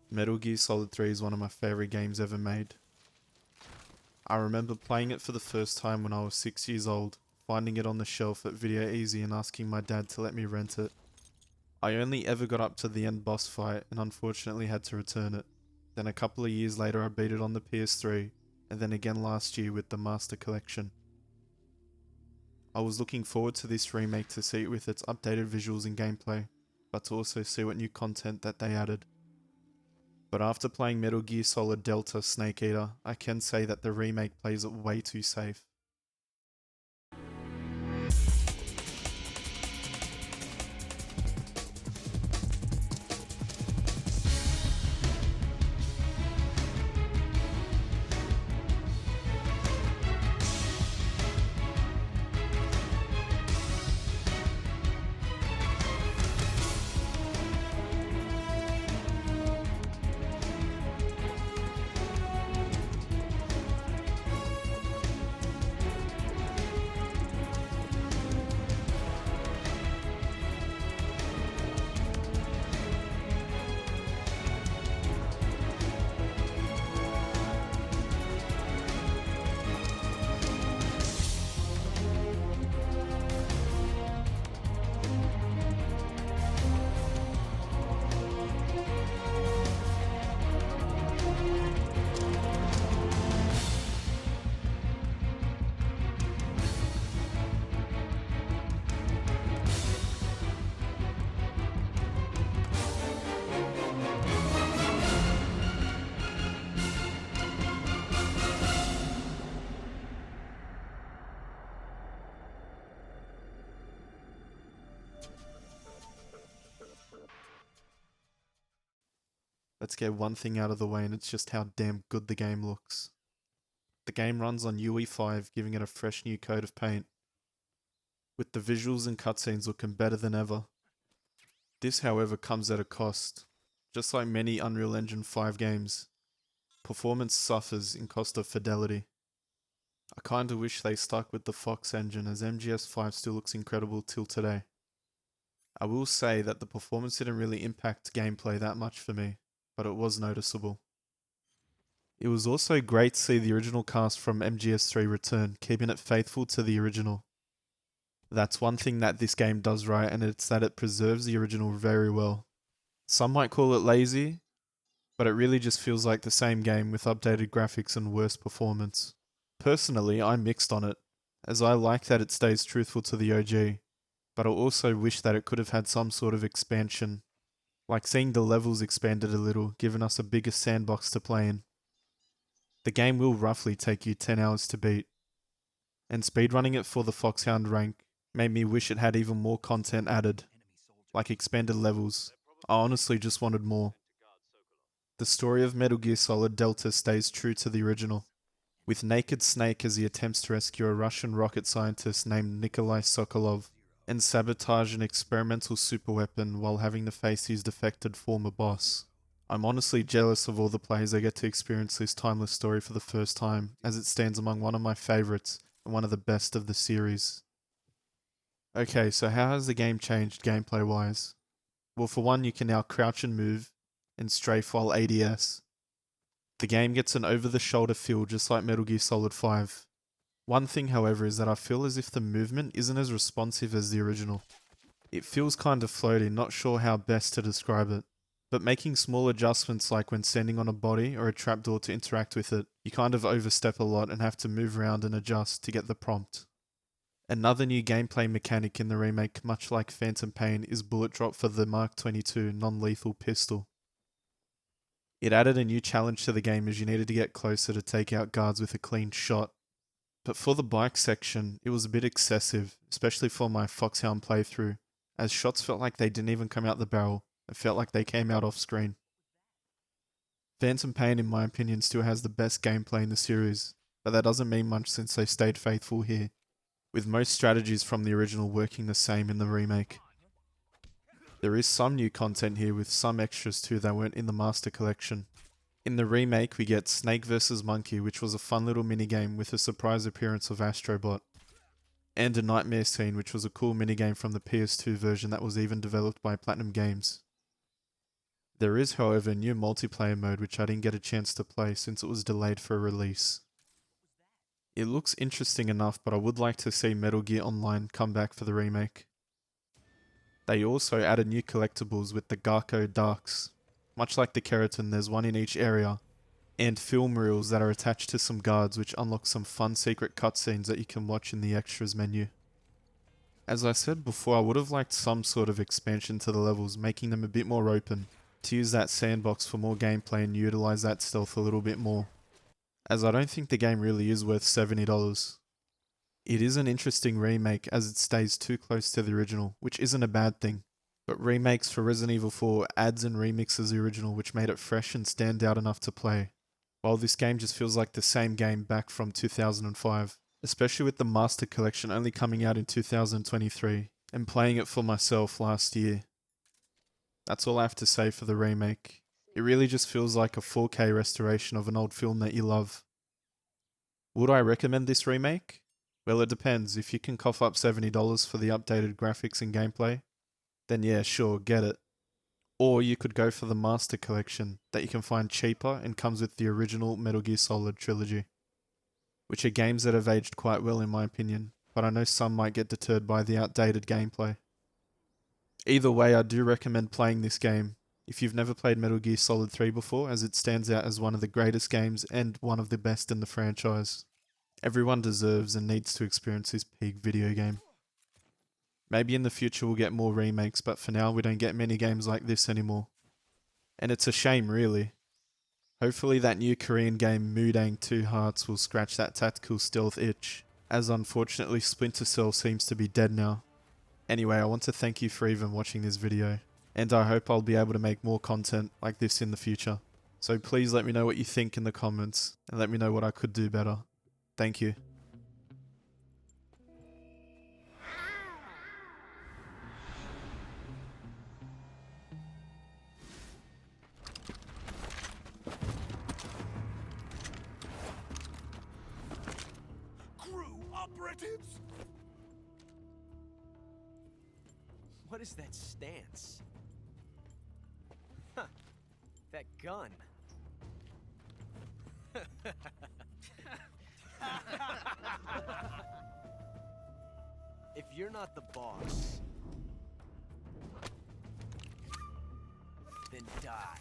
Metal Gear Solid 3 is one of my favourite games ever made. I remember playing it for the first time when I was 6 years old, finding it on the shelf at Video Easy and asking my dad to let me rent it. I only ever got up to the end boss fight and unfortunately had to return it. Then a couple of years later I beat it on the PS3, and then again last year with the Master Collection. I was looking forward to this remake to see it with its updated visuals and gameplay, but to also see what new content that they added. But after playing Metal Gear Solid Delta Snake Eater, I can say that the remake plays it way too safe. Let's get one thing out of the way, and it's just how damn good the game looks. The game runs on UE5, giving it a fresh new coat of paint, with the visuals and cutscenes looking better than ever. This, however, comes at a cost. Just like many Unreal Engine 5 games, performance suffers in cost of fidelity. I kinda wish they stuck with the Fox engine, as MGS5 still looks incredible till today. I will say that the performance didn't really impact gameplay that much for me, but it was noticeable. It was also great to see the original cast from MGS3 return, keeping it faithful to the original. That's one thing that this game does right, and it's that it preserves the original very well. Some might call it lazy, but it really just feels like the same game with updated graphics and worse performance. Personally, I'm mixed on it, as I like that it stays truthful to the OG, but I also wish that it could have had some sort of expansion, like seeing the levels expanded a little, giving us a bigger sandbox to play in. The game will roughly take you 10 hours to beat, and speedrunning it for the Foxhound rank made me wish it had even more content added, like expanded levels. I honestly just wanted more. The story of Metal Gear Solid Delta stays true to the original, with Naked Snake as he attempts to rescue a Russian rocket scientist named Nikolai Sokolov and sabotage an experimental superweapon while having to face his defected former boss. I'm honestly jealous of all the players that get to experience this timeless story for the first time, as it stands among one of my favourites and one of the best of the series. Okay, so how has the game changed gameplay wise? Well, for one, you can now crouch and move, and strafe while ADS. The game gets an over-the-shoulder feel just like Metal Gear Solid 5. One thing, however, is that I feel as if the movement isn't as responsive as the original. It feels kind of floaty, not sure how best to describe it. But making small adjustments like when standing on a body or a trapdoor to interact with it, you kind of overstep a lot and have to move around and adjust to get the prompt. Another new gameplay mechanic in the remake, much like Phantom Pain, is bullet drop for the Mark 22 non-lethal pistol. It added a new challenge to the game as you needed to get closer to take out guards with a clean shot. But for the bike section, it was a bit excessive, especially for my Foxhound playthrough, as shots felt like they didn't even come out the barrel. It felt like they came out off screen. Phantom Pain, in my opinion, still has the best gameplay in the series, but that doesn't mean much since they stayed faithful here, with most strategies from the original working the same in the remake. There is some new content here with some extras too that weren't in the Master Collection. In the remake, we get Snake vs Monkey, which was a fun little minigame with a surprise appearance of Astrobot, and a nightmare scene, which was a cool minigame from the PS2 version that was even developed by Platinum Games. There is, however, a new multiplayer mode which I didn't get a chance to play since it was delayed for release. It looks interesting enough, but I would like to see Metal Gear Online come back for the remake. They also added new collectibles with the Garco Darks. Much like the Keratin, there's one in each area, and film reels that are attached to some guards which unlock some fun secret cutscenes that you can watch in the extras menu. As I said before, I would have liked some sort of expansion to the levels, making them a bit more open, to use that sandbox for more gameplay and utilize that stealth a little bit more, as I don't think the game really is worth $70. It is an interesting remake as it stays too close to the original, which isn't a bad thing, but remakes for Resident Evil 4 adds and remixes the original, which made it fresh and stand out enough to play, while this game just feels like the same game back from 2005, especially with the Master Collection only coming out in 2023, and playing it for myself last year. That's all I have to say for the remake. It really just feels like a 4K restoration of an old film that you love. Would I recommend this remake? Well, it depends. If you can cough up $70 for the updated graphics and gameplay, then yeah, sure, get it. Or you could go for the Master Collection that you can find cheaper and comes with the original Metal Gear Solid trilogy, which are games that have aged quite well in my opinion, but I know some might get deterred by the outdated gameplay. Either way, I do recommend playing this game if you've never played Metal Gear Solid 3 before, as it stands out as one of the greatest games and one of the best in the franchise. Everyone deserves and needs to experience this peak video game. Maybe in the future we'll get more remakes, but for now we don't get many games like this anymore. And it's a shame, really. Hopefully that new Korean game Mudang 2 Hearts will scratch that tactical stealth itch, as unfortunately Splinter Cell seems to be dead now. Anyway, I want to thank you for even watching this video, and I hope I'll be able to make more content like this in the future. So please let me know what you think in the comments, and let me know what I could do better. Thank you. Crew operatives! What is that stance? Huh. That gun. If you're not the boss, then die.